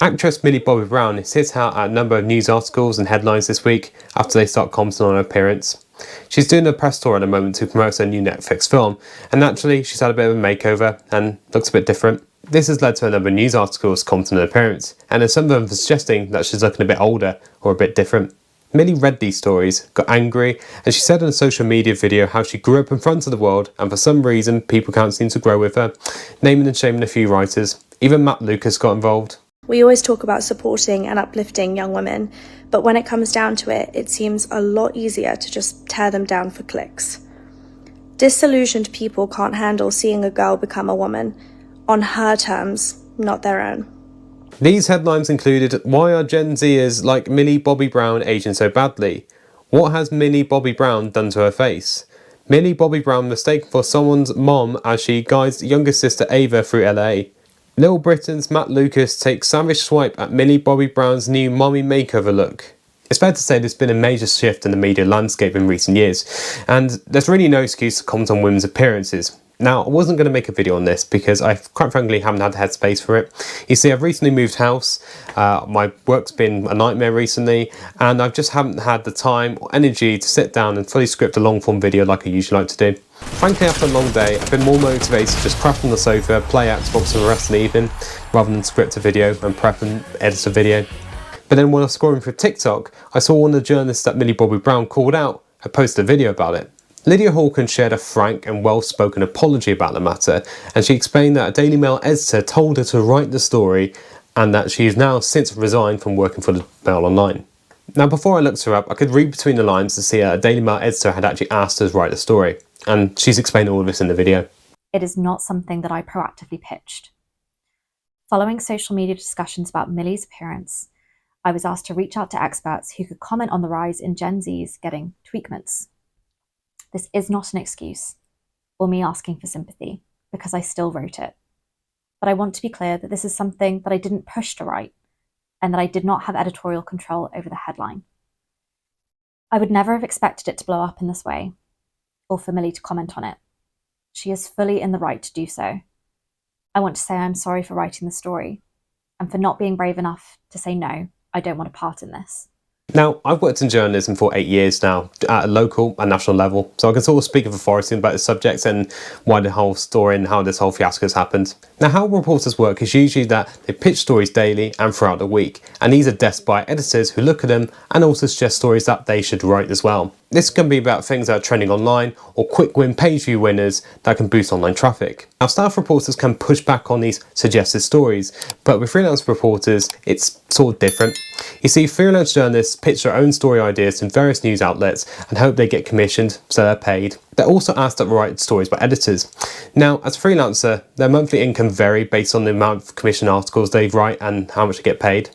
Actress Millie Bobby Brown has hit out at a number of news articles and headlines this week after they start commenting on her appearance. She's doing a press tour at the moment to promote her new Netflix film, and naturally she's had a bit of a makeover and looks a bit different. This has led to a number of news articles commenting on her appearance, and some of them suggesting that she's looking a bit older or a bit different. Millie read these stories, got angry, and she said in a social media video how she grew up in front of the world and for some reason people can't seem to grow with her, naming and shaming a few writers. Even Matt Lucas got involved. We always talk about supporting and uplifting young women, but when it comes down to it, it seems a lot easier to just tear them down for clicks. Disillusioned people can't handle seeing a girl become a woman, on her terms, not their own. These headlines included, why are Gen Zers like Millie Bobby Brown aging so badly? What has Millie Bobby Brown done to her face? Millie Bobby Brown mistaken for someone's mom as she guides younger sister Ava through LA. Little Britain's Matt Lucas takes savage swipe at Millie Bobby Brown's new mommy makeover look. It's fair to say there's been a major shift in the media landscape in recent years, and there's really no excuse to comment on women's appearances. Now, I wasn't going to make a video on this because I quite frankly haven't had the headspace for it. You see, I've recently moved house, my work's been a nightmare recently, and I just haven't had the time or energy to sit down and fully script a long form video like I usually like to do. Frankly, after a long day, I've been more motivated to just crap on the sofa, play Xbox for the rest of the evening, rather than script a video and prep and edit a video. But then when I was scrolling through TikTok, I saw one of the journalists that Millie Bobby Brown called out had posted a video about it. Lydia Hawkins shared a frank and well-spoken apology about the matter, and she explained that a Daily Mail editor told her to write the story and that she has now since resigned from working for the Mail Online. Now, before I looked her up, I could read between the lines to see a Daily Mail editor had actually asked her to write the story, and she's explained all of this in the video. It is not something that I proactively pitched. Following social media discussions about Millie's appearance, I was asked to reach out to experts who could comment on the rise in Gen Zs getting tweakments. This is not an excuse or me asking for sympathy, because I still wrote it. But I want to be clear that this is something that I didn't push to write, and that I did not have editorial control over the headline. I would never have expected it to blow up in this way, or for Millie to comment on it. She is fully in the right to do so. I want to say I'm sorry for writing the story, and for not being brave enough to say no, I don't want a part in this. Now, I've worked in journalism for 8 years now, at a local and national level, so I can sort of speak with authority about the subject and why the whole story and how this whole fiasco has happened. Now, how reporters work is usually that they pitch stories daily and throughout the week, and these are desked by editors who look at them and also suggest stories that they should write as well. This can be about things that are trending online or quick win page view winners that can boost online traffic. Now, staff reporters can push back on these suggested stories, but with freelance reporters, it's sort of different. You see, freelance journalists pitch their own story ideas to various news outlets and hope they get commissioned, so they're paid. They're also asked to write stories by editors. Now, as a freelancer, their monthly income vary based on the amount of commission articles they write and how much they get paid.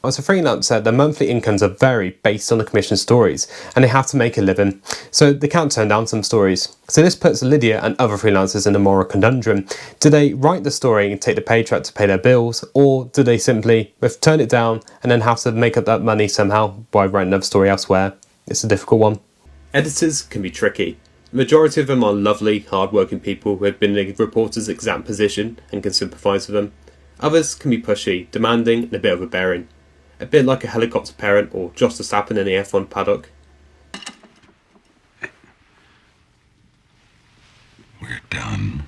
As a freelancer, their monthly incomes are vary based on the commissioned stories, and they have to make a living, so they can't turn down some stories. So this puts Lydia and other freelancers in a moral conundrum. Do they write the story and take the paycheck to pay their bills, or do they simply turn it down and then have to make up that money somehow by writing another story elsewhere? It's a difficult one. Editors can be tricky. The majority of them are lovely, hard-working people who have been in a reporter's exact position and can sympathise with them. Others can be pushy, demanding, and a bit overbearing. A bit like a helicopter parent or Jos Verstappen in the F1 paddock. We're done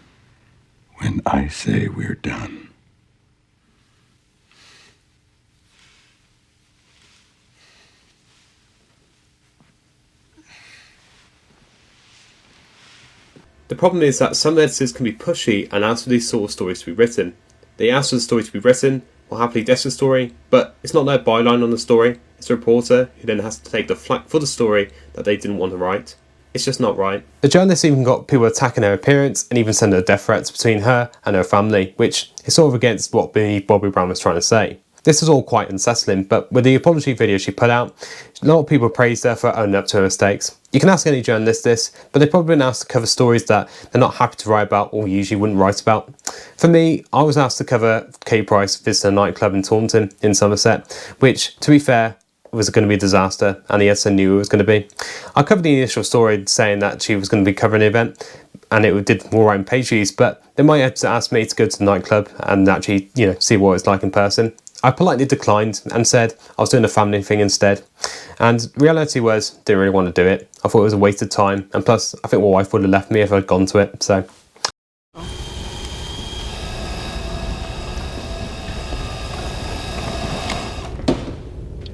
when I say we're done. The problem is that some editors can be pushy and ask for these sort of stories to be written. They ask for the story to be written, will happily desk the story, but it's not their byline on the story, it's the reporter who then has to take the flak for the story that they didn't want to write. It's just not right. The journalist even got people attacking her appearance and even sending her death threats between her and her family, which is sort of against what Millie Bobby Brown was trying to say. This is all quite unsettling, but with the apology video she put out, a lot of people praised her for owning up to her mistakes. You can ask any journalist this, but they've probably been asked to cover stories that they're not happy to write about or usually wouldn't write about. For me, I was asked to cover Kate Price visiting a nightclub in Taunton in Somerset, which, to be fair, was going to be a disaster, and the editor knew it was going to be. I covered the initial story saying that she was going to be covering the event, and it did more writing page views, but then my editor asked me to go to the nightclub and actually, see what it's like in person. I politely declined and said I was doing a family thing instead. And reality was, didn't really want to do it. I thought it was a waste of time, and plus I think my wife would have left me if I'd gone to it, so.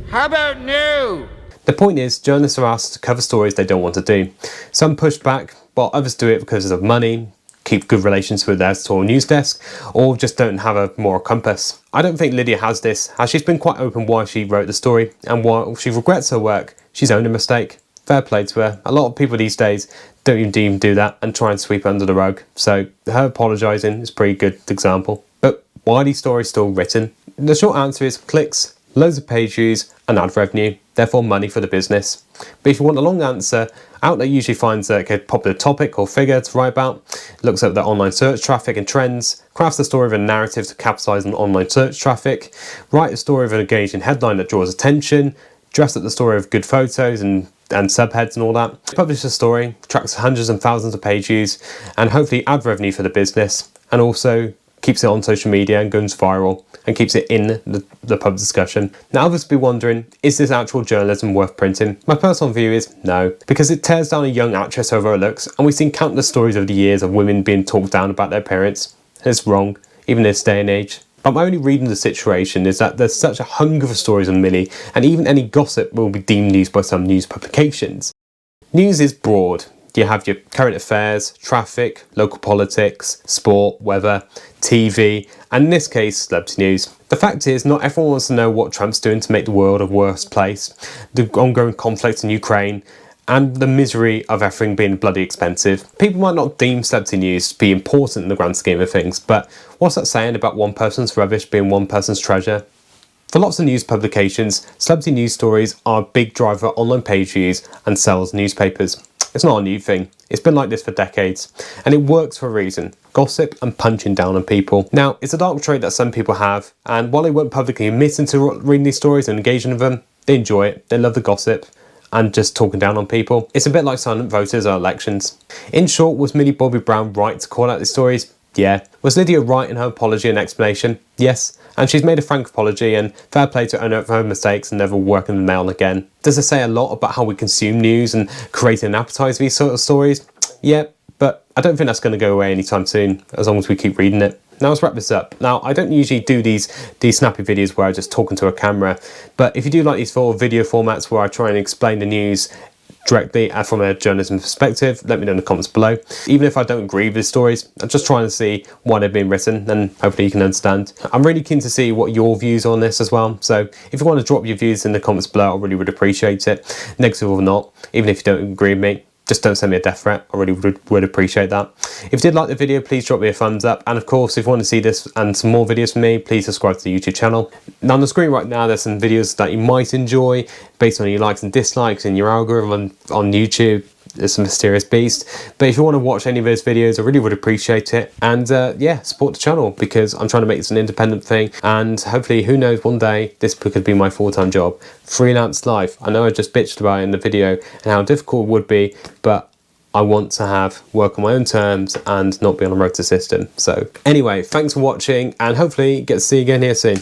How about new? The point is, journalists are asked to cover stories they don't want to do. Some push back, while others do it because of money, keep good relations with their editorial news desk, or just don't have a moral compass. I don't think Lydia has this, as she's been quite open why she wrote the story, and while she regrets her work, she's owned a mistake. Fair play to her. A lot of people these days don't even do that and try and sweep it under the rug, so her apologising is a pretty good example. But why are these stories still written? The short answer is clicks, loads of page views and ad revenue, therefore money for the business. But if you want a long answer, Outlet usually finds a popular topic or figure to write about, looks at the online search traffic and trends, crafts the story of a narrative to capitalise on online search traffic, write a story of an engaging headline that draws attention, dress up the story of good photos and subheads and all that, publish a story, tracks hundreds and thousands of page views, and hopefully ad revenue for the business, and also keeps it on social media and goes viral and keeps it in the pub discussion. Now others will be wondering, is this actual journalism worth printing? My personal view is no, because it tears down a young actress over her looks, and we've seen countless stories over the years of women being talked down about their appearance. It's wrong, even in this day and age. But my only reading of the situation is that there's such a hunger for stories on Millie, and even any gossip will be deemed news by some news publications. News is broad. You have your current affairs, traffic, local politics, sport, weather, TV, and in this case, celebrity news. The fact is, not everyone wants to know what Trump's doing to make the world a worse place, the ongoing conflict in Ukraine, and the misery of everything being bloody expensive. People might not deem celebrity news to be important in the grand scheme of things, but what's that saying about one person's rubbish being one person's treasure? For lots of news publications, celebrity news stories are a big driver of online page views and sells newspapers. It's not a new thing. It's been like this for decades, and it works for a reason. Gossip and punching down on people. Now, it's a dark trait that some people have, and while they won't publicly admit into reading these stories and engaging with them, they enjoy it, they love the gossip, and just talking down on people. It's a bit like silent voters or elections. In short, was Millie Bobby Brown right to call out these stories? Yeah. Was Lydia right in her apology and explanation? Yes. And she's made a frank apology, and fair play to own up for her mistakes and never work in the mail again. Does it say a lot about how we consume news and create an appetite for these sort of stories? Yeah, but I don't think that's going to go away anytime soon, as long as we keep reading it. Now let's wrap this up. Now, I don't usually do these snappy videos where I just talk into a camera, but if you do like these video formats where I try and explain the news directly and from a journalism perspective, let me know in the comments below. Even if I don't agree with the stories, I'm just trying to see why they've been written, and hopefully you can understand. I'm really keen to see what your views on this as well, so if you want to drop your views in the comments below, I really would appreciate it, negative or not. Even if you don't agree with me, just don't send me a death threat. I really would appreciate that. If you did like the video, please drop me a thumbs up. And of course, if you want to see this and some more videos from me, please subscribe to the YouTube channel. Now on the screen right now, there's some videos that you might enjoy based on your likes and dislikes and your algorithm on YouTube. It's a mysterious beast. But if you want to watch any of those videos, I really would appreciate it. And yeah, support the channel, because I'm trying to make this an independent thing. And hopefully, who knows, one day this could be my full-time job. Freelance life. I know I just bitched about it in the video and how difficult it would be, but I want to work on my own terms and not be on a rota system. So anyway, thanks for watching, and hopefully get to see you again here soon.